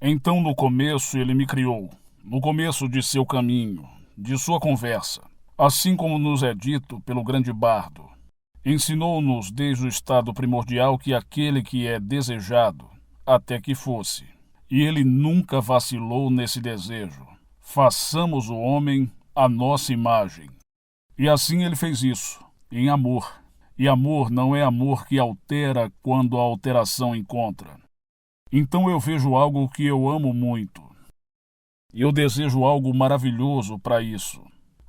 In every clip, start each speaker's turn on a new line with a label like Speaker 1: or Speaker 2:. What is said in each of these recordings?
Speaker 1: Então, no começo, ele me criou, no começo de seu caminho, de sua conversa, assim como nos é dito pelo grande bardo. Ensinou-nos desde o estado primordial que aquele que é desejado, até que fosse. E ele nunca vacilou nesse desejo. Façamos o homem à nossa imagem. E assim ele fez isso, em amor. E amor não é amor que altera quando a alteração encontra. Então eu vejo algo que eu amo muito. E eu desejo algo maravilhoso para isso.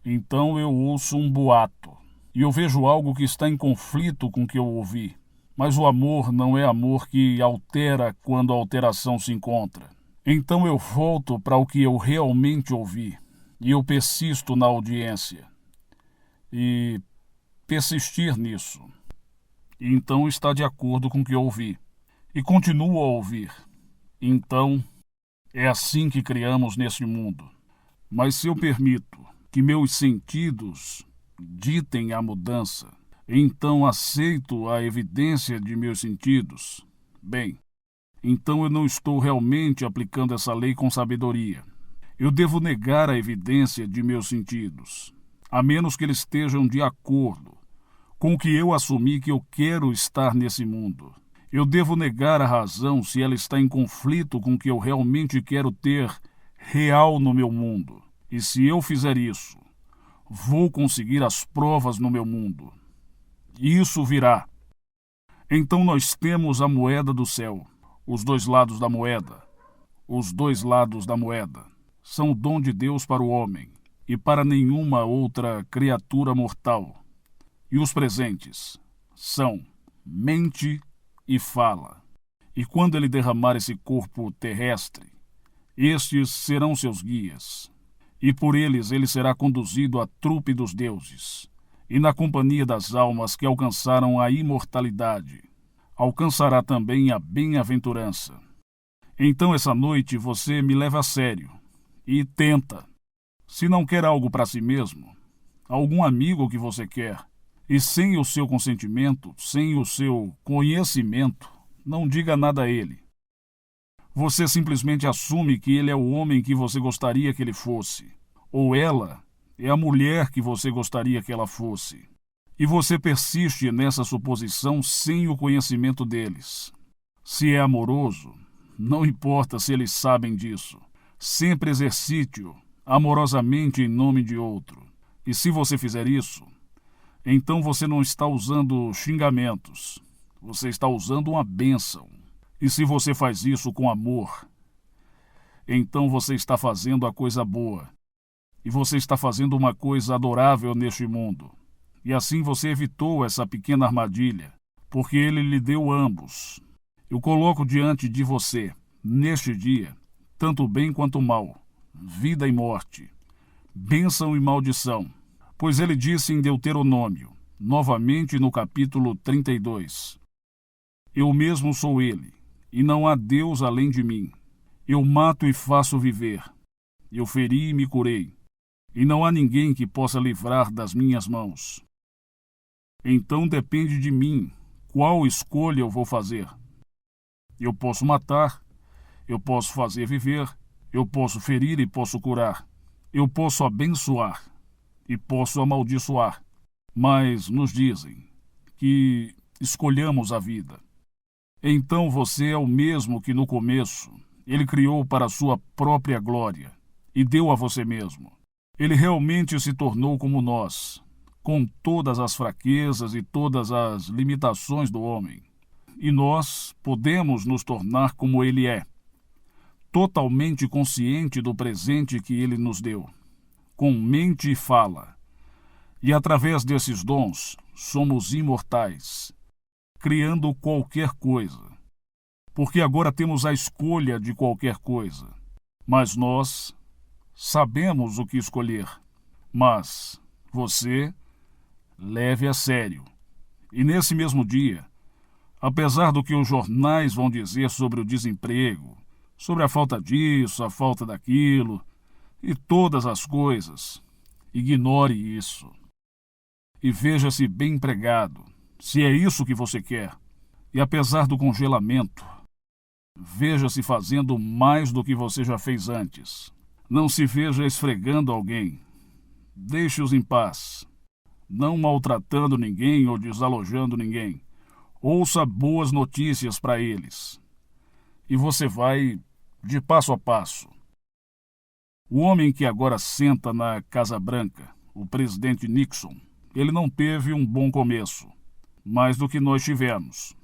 Speaker 1: Então eu ouço um boato. E eu vejo algo que está em conflito com o que eu ouvi. Mas o amor não é amor que altera quando a alteração se encontra. Então eu volto para o que eu realmente ouvi. E eu persisto na audiência. E persistir nisso. E então está de acordo com o que eu ouvi. E continuo a ouvir. Então é assim que criamos neste mundo. Mas se eu permito que meus sentidos ditem a mudança, então aceito a evidência de meus sentidos, bem, então eu não estou realmente aplicando essa lei com sabedoria. Eu devo negar a evidência de meus sentidos, a menos que eles estejam de acordo com o que eu assumi que eu quero estar nesse mundo. Eu devo negar a razão se ela está em conflito com o que eu realmente quero ter real no meu mundo. E se eu fizer isso, vou conseguir as provas no meu mundo. E isso virá. Então nós temos a moeda do céu, os dois lados da moeda. Os dois lados da moeda são o dom de Deus para o homem e para nenhuma outra criatura mortal. E os presentes são mente e fala. E quando ele derramar esse corpo terrestre, estes serão seus guias. E por eles ele será conduzido à trupe dos deuses, e na companhia das almas que alcançaram a imortalidade, alcançará também a bem-aventurança. Então essa noite você me leva a sério, e tenta. Se não quer algo para si mesmo, algum amigo que você quer, e sem o seu consentimento, sem o seu conhecimento, não diga nada a ele. Você simplesmente assume que ele é o homem que você gostaria que ele fosse, ou ela é a mulher que você gostaria que ela fosse. E você persiste nessa suposição sem o conhecimento deles. Se é amoroso, não importa se eles sabem disso. Sempre exercite-o amorosamente em nome de outro. E se você fizer isso, então você não está usando xingamentos. Você está usando uma bênção. E se você faz isso com amor, então você está fazendo a coisa boa. E você está fazendo uma coisa adorável neste mundo. E assim você evitou essa pequena armadilha, porque ele lhe deu ambos. Eu coloco diante de você, neste dia, tanto o bem quanto o mal, vida e morte, bênção e maldição. Pois ele disse em Deuteronômio, novamente no capítulo 32, eu mesmo sou ele, e não há Deus além de mim. Eu mato e faço viver. Eu feri e me curei, e não há ninguém que possa livrar das minhas mãos. Então depende de mim qual escolha eu vou fazer. Eu posso matar, eu posso fazer viver, eu posso ferir e posso curar. Eu posso abençoar e posso amaldiçoar. Mas nos dizem que escolhamos a vida. Então você é o mesmo que no começo ele criou para a sua própria glória e deu a você mesmo. Ele realmente se tornou como nós, com todas as fraquezas e todas as limitações do homem. E nós podemos nos tornar como ele é, totalmente consciente do presente que ele nos deu, com mente e fala. E através desses dons, somos imortais, criando qualquer coisa. Porque agora temos a escolha de qualquer coisa. Mas nós sabemos o que escolher. Mas você leve a sério. E nesse mesmo dia, apesar do que os jornais vão dizer sobre o desemprego, sobre a falta disso, a falta daquilo, e todas as coisas, ignore isso. E veja-se bem empregado, se é isso que você quer. E apesar do congelamento, Veja-se fazendo mais do que você já fez antes. Não se veja esfregando alguém. Deixe-os em paz. Não maltratando ninguém ou desalojando ninguém. Ouça boas notícias para eles. E você vai de passo a passo. O homem que agora senta na Casa Branca, o presidente Nixon, ele não teve um bom começo, mais do que nós tivemos.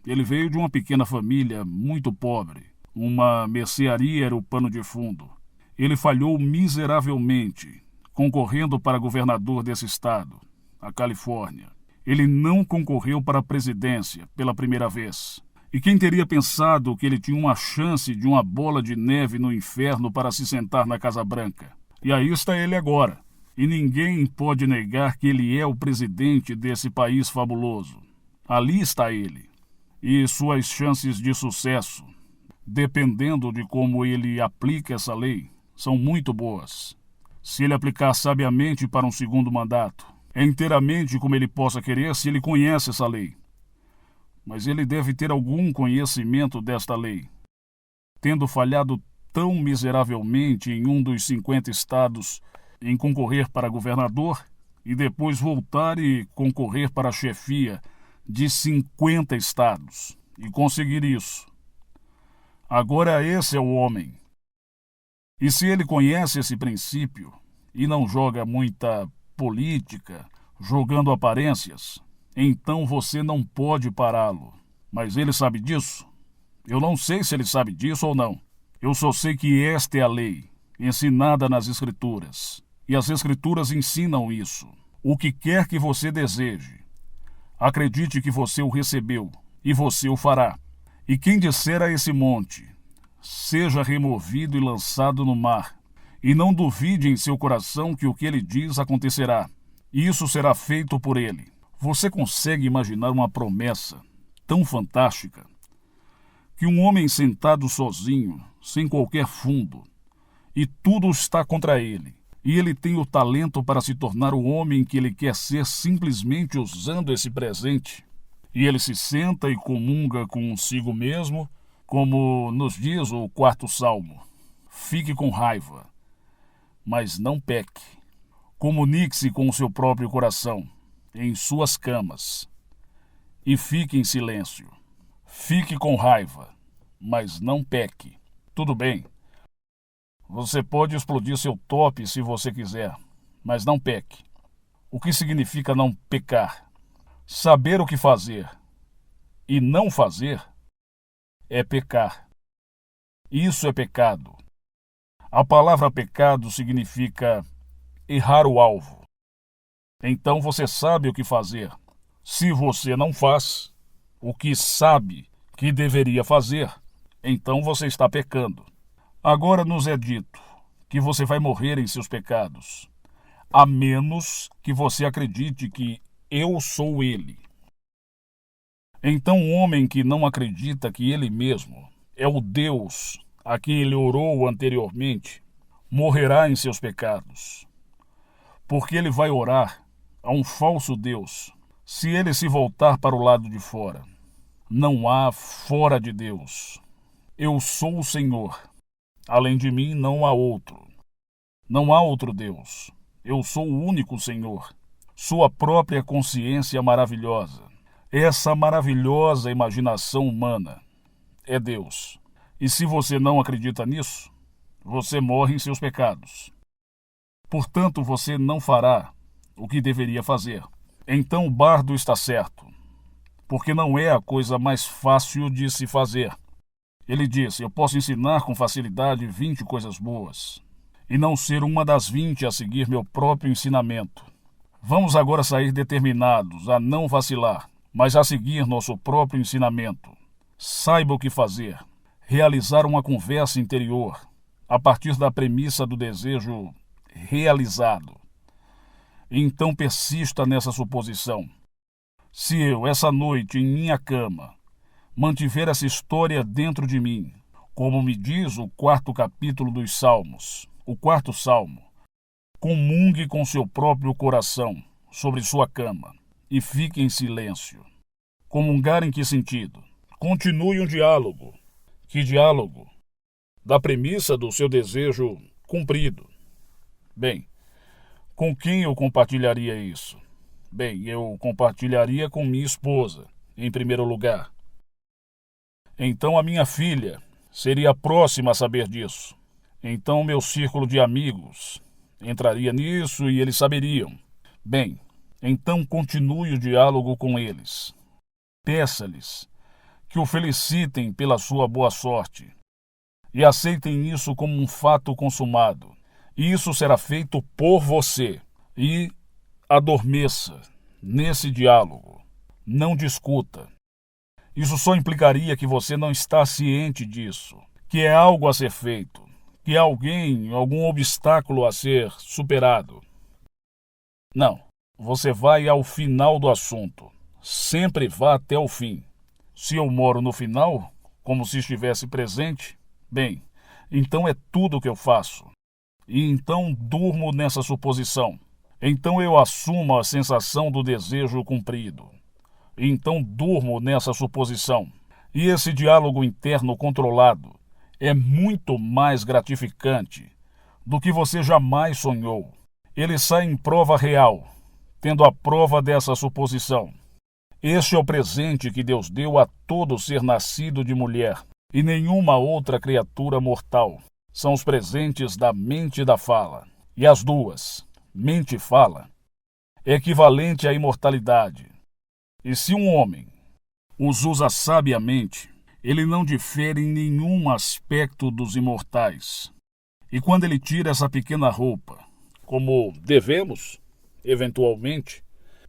Speaker 1: Ele veio de uma pequena família muito pobre. Uma mercearia era o pano de fundo. Ele falhou miseravelmente, concorrendo para governador desse estado, a Califórnia. Ele não concorreu para a presidência pela primeira vez. E quem teria pensado que ele tinha uma chance de uma bola de neve no inferno para se sentar na Casa Branca? E aí está ele agora. E ninguém pode negar que ele é o presidente desse país fabuloso. Ali está ele. E suas chances de sucesso, dependendo de como ele aplica essa lei, são muito boas. Se ele aplicar sabiamente para um segundo mandato, é inteiramente como ele possa querer se ele conhece essa lei. Mas ele deve ter algum conhecimento desta lei. Tendo falhado tão miseravelmente em um dos 50 estados em concorrer para governador e depois voltar e concorrer para a chefia de 50 estados e conseguir isso. Agora esse é o homem. E se ele conhece esse princípio e não joga muita política, jogando aparências, então você não pode pará-lo. Mas ele sabe disso? Eu não sei se ele sabe disso ou não. Eu só sei que esta é a lei, ensinada nas Escrituras. E as Escrituras ensinam isso. O que quer que você deseje, acredite que você o recebeu, e você o fará. E quem disser a esse monte, seja removido e lançado no mar, e não duvide em seu coração que o que ele diz acontecerá. Isso será feito por ele. Você consegue imaginar uma promessa tão fantástica? Que um homem sentado sozinho, sem qualquer fundo, e tudo está contra ele, e ele tem o talento para se tornar o homem que ele quer ser simplesmente usando esse presente. E ele se senta e comunga consigo mesmo, como nos diz o 4º Salmo. Fique com raiva, mas não peque. Comunique-se com o seu próprio coração, em suas camas, e fique em silêncio. Fique com raiva, mas não peque. Tudo bem. Você pode explodir seu top se você quiser, mas não peque. O que significa não pecar? Saber o que fazer e não fazer é pecar. Isso é pecado. A palavra pecado significa errar o alvo. Então você sabe o que fazer. Se você não faz o que sabe que deveria fazer, então você está pecando. Agora nos é dito que você vai morrer em seus pecados, a menos que você acredite que eu sou ele. Então o homem que não acredita que ele mesmo é o Deus a quem ele orou anteriormente, morrerá em seus pecados. Porque ele vai orar a um falso Deus. Se ele se voltar para o lado de fora, não há fora de Deus. Eu sou o Senhor. Além de mim não há outro. Não há outro Deus. Eu sou o único Senhor. Sua própria consciência maravilhosa. Essa maravilhosa imaginação humana é Deus. E se você não acredita nisso, você morre em seus pecados. Portanto, você não fará o que deveria fazer. Então o bardo está certo, porque não é a coisa mais fácil de se fazer. Ele disse, eu posso ensinar com facilidade 20 coisas boas, e não ser uma das 20 a seguir meu próprio ensinamento. Vamos agora sair determinados a não vacilar, mas a seguir nosso próprio ensinamento. Saiba o que fazer, realizar uma conversa interior, a partir da premissa do desejo realizado. Então persista nessa suposição. Se eu, essa noite, em minha cama, mantiver essa história dentro de mim, como me diz o 4º capítulo dos Salmos, o 4º Salmo, comungue com seu próprio coração sobre sua cama e fique em silêncio. Comungar em que sentido? Continue um diálogo. Que diálogo? Da premissa do seu desejo cumprido. Bem, com quem eu compartilharia isso? Bem, eu compartilharia com minha esposa, em primeiro lugar. Então a minha filha seria a próxima a saber disso. Então meu círculo de amigos entraria nisso e eles saberiam. Bem, então continue o diálogo com eles. Peça-lhes que o felicitem pela sua boa sorte e aceitem isso como um fato consumado. E isso será feito por você. E adormeça nesse diálogo. Não discuta. Isso só implicaria que você não está ciente disso, que é algo a ser feito, que há algum obstáculo a ser superado. Não, você vai ao final do assunto. Sempre vá até o fim. Se eu moro no final, como se estivesse presente, bem, então é tudo o que eu faço. E então durmo nessa suposição. Então eu assumo a sensação do desejo cumprido. E então durmo nessa suposição. E esse diálogo interno controlado é muito mais gratificante do que você jamais sonhou. Ele sai em prova real, tendo a prova dessa suposição. Este é o presente que Deus deu a todo ser nascido de mulher e nenhuma outra criatura mortal. São os presentes da mente e da fala. E as duas, mente e fala, é equivalente à imortalidade. E se um homem os usa sabiamente, ele não difere em nenhum aspecto dos imortais. E quando ele tira essa pequena roupa, como devemos, eventualmente,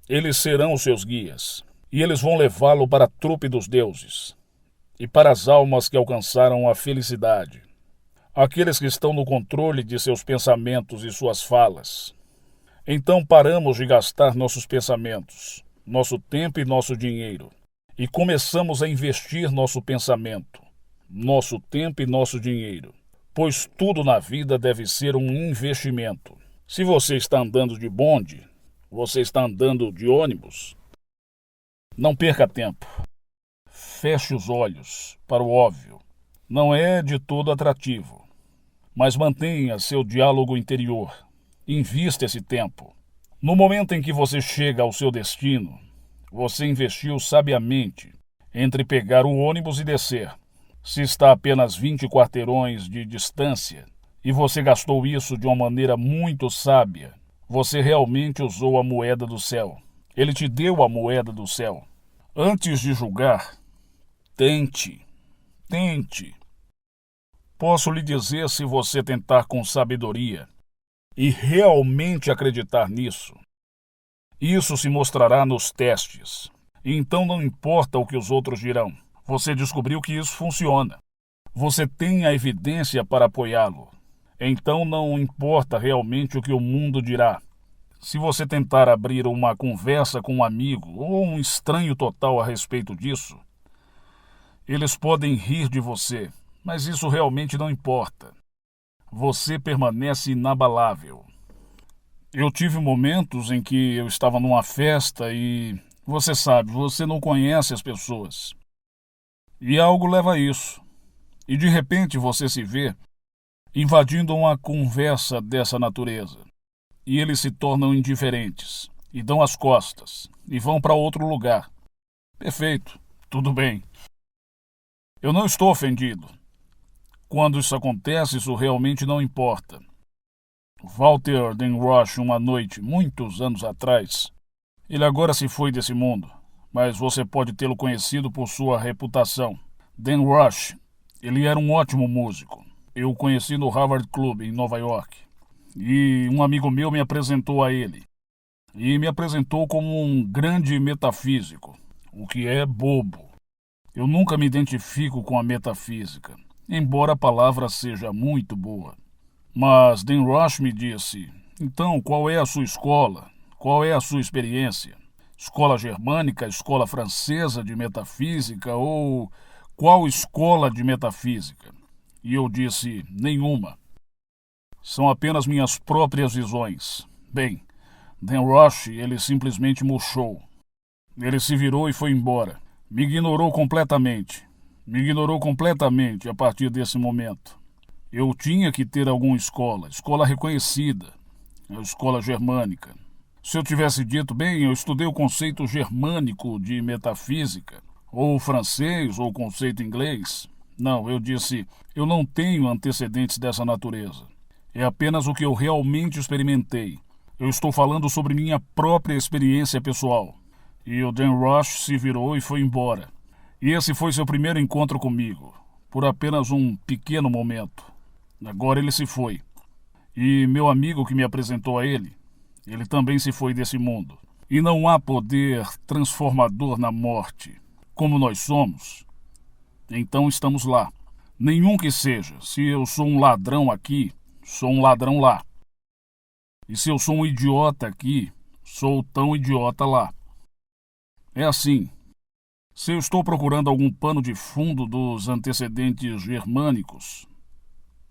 Speaker 1: eles serão os seus guias. E eles vão levá-lo para a trupe dos deuses e para as almas que alcançaram a felicidade. Aqueles que estão no controle de seus pensamentos e suas falas. Então paramos de gastar nossos pensamentos, nosso tempo e nosso dinheiro, e começamos a investir nosso pensamento, nosso tempo e nosso dinheiro, pois tudo na vida deve ser um investimento. Se você está andando de bonde, você está andando de ônibus, não perca tempo. Feche os olhos para o óbvio. Não é de todo atrativo, mas mantenha seu diálogo interior. Invista esse tempo. No momento em que você chega ao seu destino, você investiu sabiamente entre pegar o ônibus e descer. Se está a apenas 20 quarteirões de distância e você gastou isso de uma maneira muito sábia, você realmente usou a moeda do céu. Ele te deu a moeda do céu. Antes de julgar, tente. Posso lhe dizer, se você tentar com sabedoria e realmente acreditar nisso, isso se mostrará nos testes. E então não importa o que os outros dirão. Você descobriu que isso funciona. Você tem a evidência para apoiá-lo. Então não importa realmente o que o mundo dirá. Se você tentar abrir uma conversa com um amigo ou um estranho total a respeito disso, eles podem rir de você, mas isso realmente não importa. Você permanece inabalável. Eu tive momentos em que eu estava numa festa e, você sabe, você não conhece as pessoas. E algo leva a isso. E de repente você se vê invadindo uma conversa dessa natureza. E eles se tornam indiferentes, e dão as costas, e vão para outro lugar. Perfeito, tudo bem. Eu não estou ofendido. Quando isso acontece, isso realmente não importa. Walter Denrosh, uma noite, muitos anos atrás, ele agora se foi desse mundo, mas você pode tê-lo conhecido por sua reputação. Denrosh, ele era um ótimo músico. Eu o conheci no Harvard Club, em Nova York. E um amigo meu me apresentou a ele. E me apresentou como um grande metafísico, o que é bobo. Eu nunca me identifico com a metafísica, embora a palavra seja muito boa. Mas Denrosh me disse, então qual é a sua escola? Qual é a sua experiência? Escola germânica, escola francesa de metafísica ou qual escola de metafísica? E eu disse, nenhuma. São apenas minhas próprias visões. Bem, Denrosh, ele simplesmente murchou. Ele se virou e foi embora. Me ignorou completamente. Me ignorou completamente a partir desse momento. Eu tinha que ter alguma escola reconhecida, a escola germânica. Se eu tivesse dito, bem, eu estudei o conceito germânico de metafísica, ou francês, ou o conceito inglês. Não, eu disse, eu não tenho antecedentes dessa natureza. É apenas o que eu realmente experimentei. Eu estou falando sobre minha própria experiência pessoal. E o Dan Roche se virou e foi embora. E esse foi seu primeiro encontro comigo, por apenas um pequeno momento. Agora ele se foi. E meu amigo que me apresentou a ele também se foi desse mundo. E não há poder transformador na morte, como nós somos. Então estamos lá. Nenhum que seja. Se eu sou um ladrão aqui, sou um ladrão lá. E se eu sou um idiota aqui, sou tão idiota lá. É assim. Se eu estou procurando algum pano de fundo dos antecedentes germânicos,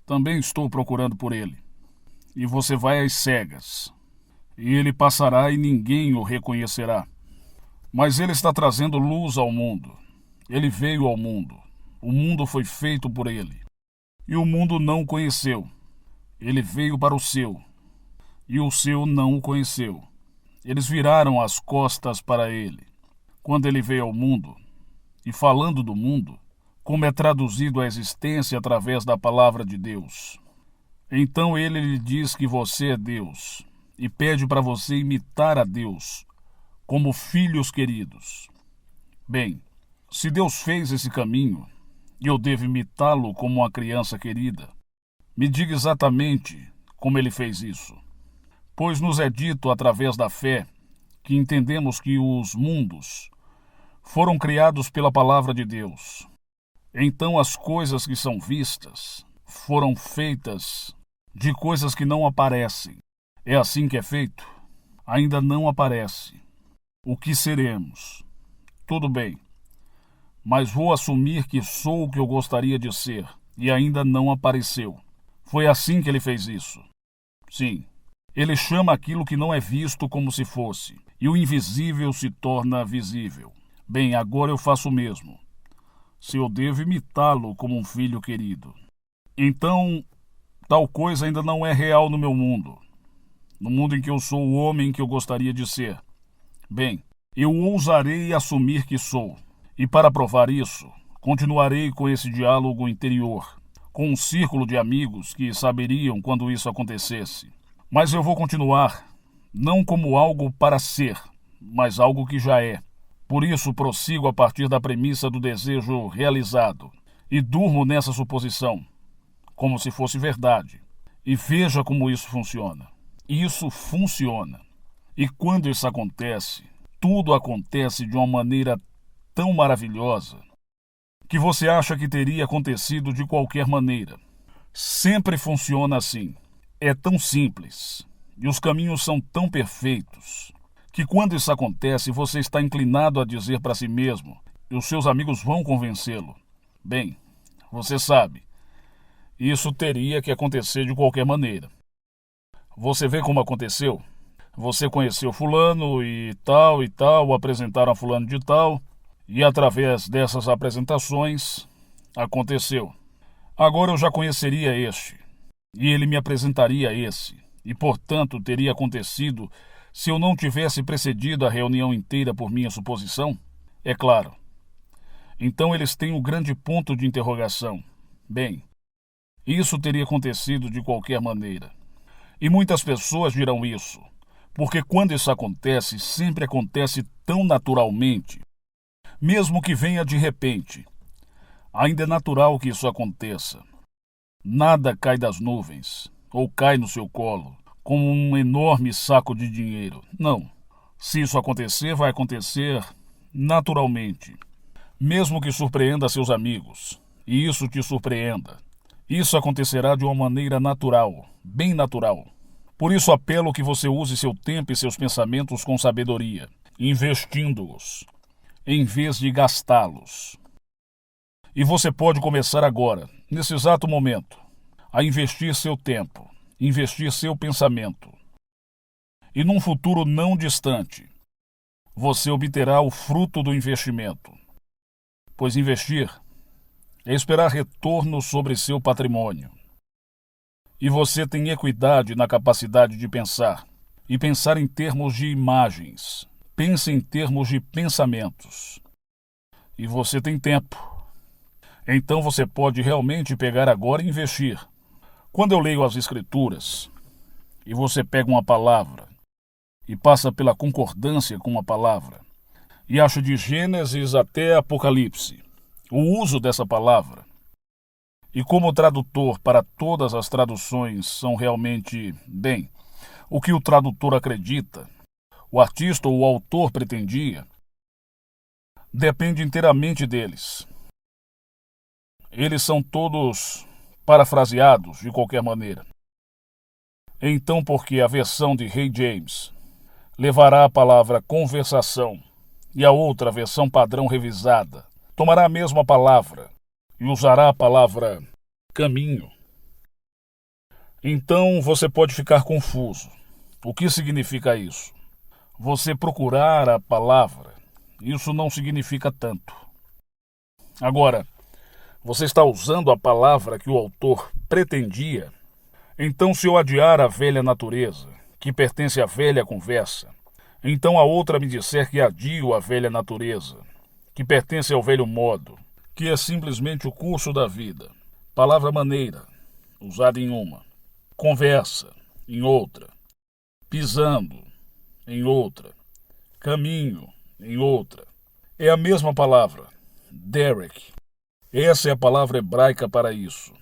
Speaker 1: também estou procurando por ele. E você vai às cegas. E ele passará e ninguém o reconhecerá. Mas ele está trazendo luz ao mundo. Ele veio ao mundo. O mundo foi feito por ele. E o mundo não o conheceu. Ele veio para o seu. E o seu não o conheceu. Eles viraram as costas para ele. Quando ele veio ao mundo, e falando do mundo, como é traduzido a existência através da palavra de Deus. Então ele lhe diz que você é Deus, e pede para você imitar a Deus, como filhos queridos. Bem, se Deus fez esse caminho, e eu devo imitá-lo como uma criança querida, me diga exatamente como ele fez isso. Pois nos é dito através da fé que entendemos que os mundos foram criados pela palavra de Deus. Então as coisas que são vistas foram feitas de coisas que não aparecem. É assim que é feito? Ainda não aparece. O que seremos? Tudo bem. Mas vou assumir que sou o que eu gostaria de ser, e ainda não apareceu. Foi assim que ele fez isso. Sim. Ele chama aquilo que não é visto como se fosse, e o invisível se torna visível. Bem, agora eu faço o mesmo. Se eu devo imitá-lo como um filho querido. Então, tal coisa ainda não é real no meu mundo. No mundo em que eu sou o homem que eu gostaria de ser. Bem, eu ousarei assumir que sou. E para provar isso, continuarei com esse diálogo interior, com um círculo de amigos que saberiam quando isso acontecesse. Mas eu vou continuar, não como algo para ser, mas algo que já é. Por isso prossigo a partir da premissa do desejo realizado e durmo nessa suposição, como se fosse verdade. E veja como isso funciona. Isso funciona. E quando isso acontece, tudo acontece de uma maneira tão maravilhosa que você acha que teria acontecido de qualquer maneira. Sempre funciona assim. É tão simples e os caminhos são tão perfeitos que quando isso acontece, você está inclinado a dizer para si mesmo e os seus amigos vão convencê-lo. Bem, você sabe, isso teria que acontecer de qualquer maneira. Você vê como aconteceu? Você conheceu fulano e tal, apresentaram a fulano de tal, e através dessas apresentações, aconteceu. Agora eu já conheceria este, e ele me apresentaria esse, e portanto teria acontecido se eu não tivesse precedido a reunião inteira por minha suposição? É claro. Então eles têm um grande ponto de interrogação. Bem, isso teria acontecido de qualquer maneira. E muitas pessoas dirão isso, porque quando isso acontece, sempre acontece tão naturalmente, mesmo que venha de repente. Ainda é natural que isso aconteça. Nada cai das nuvens, ou cai no seu colo, como um enorme saco de dinheiro. Não. Se isso acontecer, vai acontecer naturalmente. Mesmo que surpreenda seus amigos, e isso te surpreenda. Isso acontecerá de uma maneira natural, bem natural. Por isso apelo que você use seu tempo e seus pensamentos com sabedoria, investindo-os, em vez de gastá-los. E você pode começar agora, nesse exato momento, a investir seu tempo, investir seu pensamento. E num futuro não distante, você obterá o fruto do investimento. Pois investir é esperar retorno sobre seu patrimônio. E você tem equidade na capacidade de pensar, e pensar em termos de imagens. Pense em termos de pensamentos. E você tem tempo. Então você pode realmente pegar agora e investir. Quando eu leio as Escrituras, e você pega uma palavra, e passa pela concordância com uma palavra, e acha de Gênesis até Apocalipse o uso dessa palavra, e como tradutor para todas as traduções são realmente, bem, o que o tradutor acredita, o artista ou o autor pretendia, depende inteiramente deles. Eles são todos parafraseados de qualquer maneira. Então, porque a versão de Rei James levará a palavra conversação e a outra versão padrão revisada tomará a mesma palavra e usará a palavra caminho. Então você pode ficar confuso. O que significa isso? Você procurar a palavra, isso não significa tanto. Agora, você está usando a palavra que o autor pretendia. Então, se eu adiar a velha natureza, que pertence à velha conversa, então a outra me disser que adio a velha natureza, que pertence ao velho modo, que é simplesmente o curso da vida, palavra maneira, usada em uma, conversa, em outra, pisando, em outra, caminho, em outra. É a mesma palavra, Derek. Essa é a palavra hebraica para isso.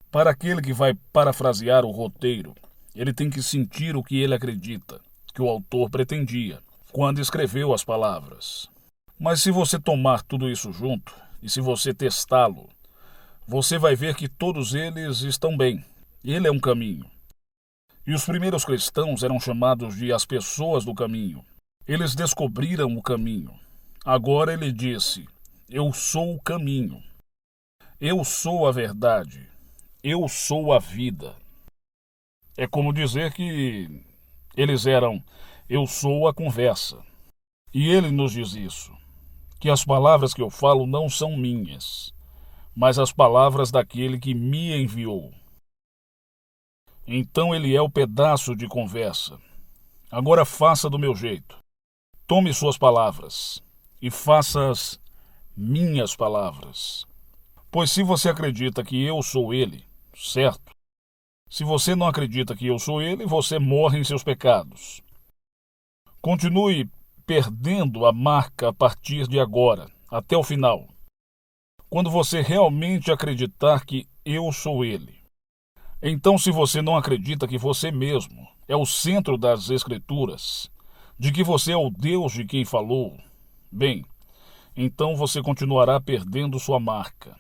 Speaker 1: Para aquele que vai parafrasear o roteiro, ele tem que sentir o que ele acredita, que o autor pretendia, quando escreveu as palavras. Mas se você tomar tudo isso junto, e se você testá-lo, você vai ver que todos eles estão bem. Ele é um caminho. E os primeiros cristãos eram chamados de as pessoas do caminho. Eles descobriram o caminho. Agora ele disse, eu sou o caminho. Eu sou a verdade. Eu sou a vida. É como dizer que eles eram, eu sou a conversa. E ele nos diz isso, que as palavras que eu falo não são minhas, mas as palavras daquele que me enviou. Então ele é o pedaço de conversa. Agora faça do meu jeito. Tome suas palavras e faça as minhas palavras. Pois se você acredita que eu sou ele, certo? Se você não acredita que eu sou ele, você morre em seus pecados. Continue perdendo a marca a partir de agora, até o final. Quando você realmente acreditar que eu sou ele. Então, se você não acredita que você mesmo é o centro das Escrituras, de que você é o Deus de quem falou, bem, então você continuará perdendo sua marca.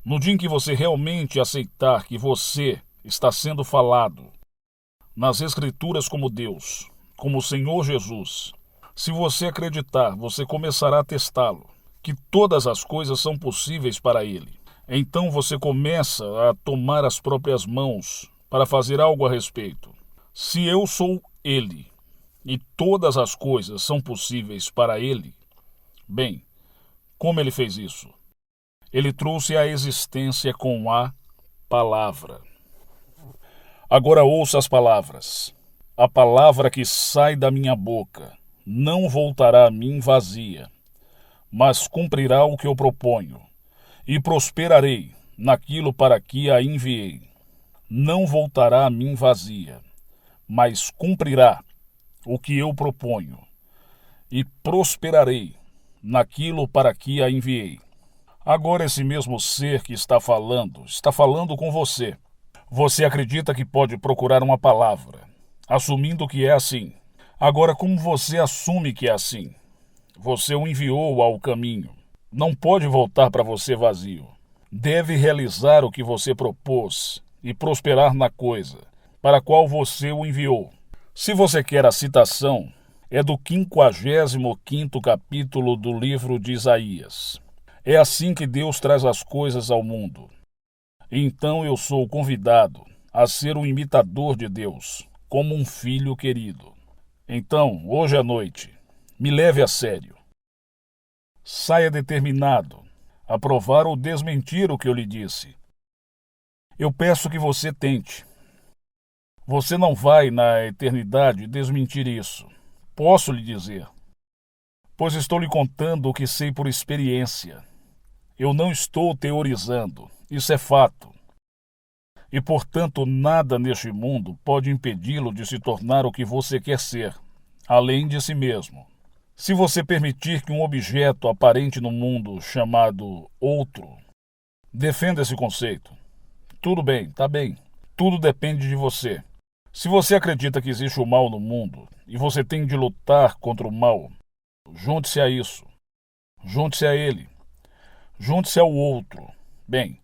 Speaker 1: No dia em que você realmente aceitar que você está sendo falado nas Escrituras como Deus, como o Senhor Jesus, se você acreditar, você começará a testá-lo, que todas as coisas são possíveis para ele. Então você começa a tomar as próprias mãos para fazer algo a respeito. Se eu sou ele e todas as coisas são possíveis para ele, bem, como ele fez isso? Ele trouxe a existência com a palavra. Agora ouça as palavras. A palavra que sai da minha boca não voltará a mim vazia, mas cumprirá o que eu proponho, e prosperarei naquilo para que a enviei. Não voltará a mim vazia, mas cumprirá o que eu proponho, e prosperarei naquilo para que a enviei. Agora esse mesmo ser que está falando com você. Você acredita que pode procurar uma palavra, assumindo que é assim. Agora, como você assume que é assim? Você o enviou ao caminho. Não pode voltar para você vazio. Deve realizar o que você propôs e prosperar na coisa para a qual você o enviou. Se você quer a citação, é do 55º capítulo do livro de Isaías. É assim que Deus traz as coisas ao mundo. Então eu sou convidado a ser um imitador de Deus, como um filho querido. Então, hoje à noite, me leve a sério. Saia determinado aprovar ou desmentir o que eu lhe disse. Eu peço que você tente. Você não vai, na eternidade, desmentir isso. Posso lhe dizer. Pois estou lhe contando o que sei por experiência. Eu não estou teorizando. Isso é fato. E, portanto, nada neste mundo pode impedi-lo de se tornar o que você quer ser, além de si mesmo. Se você permitir que um objeto aparente no mundo chamado outro, defenda esse conceito. Tudo bem, tá bem. Tudo depende de você. Se você acredita que existe o mal no mundo e você tem de lutar contra o mal, junte-se a isso. Junte-se a ele. Junte-se ao outro. Bem,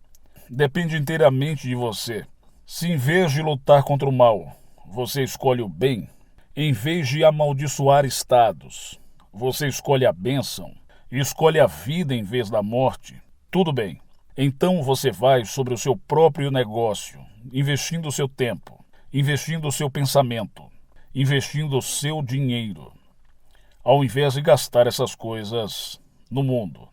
Speaker 1: depende inteiramente de você. Se em vez de lutar contra o mal, você escolhe o bem, em vez de amaldiçoar estados, você escolhe a bênção e escolhe a vida em vez da morte, tudo bem. Então você vai sobre o seu próprio negócio, investindo o seu tempo, investindo o seu pensamento, investindo o seu dinheiro, ao invés de gastar essas coisas no mundo.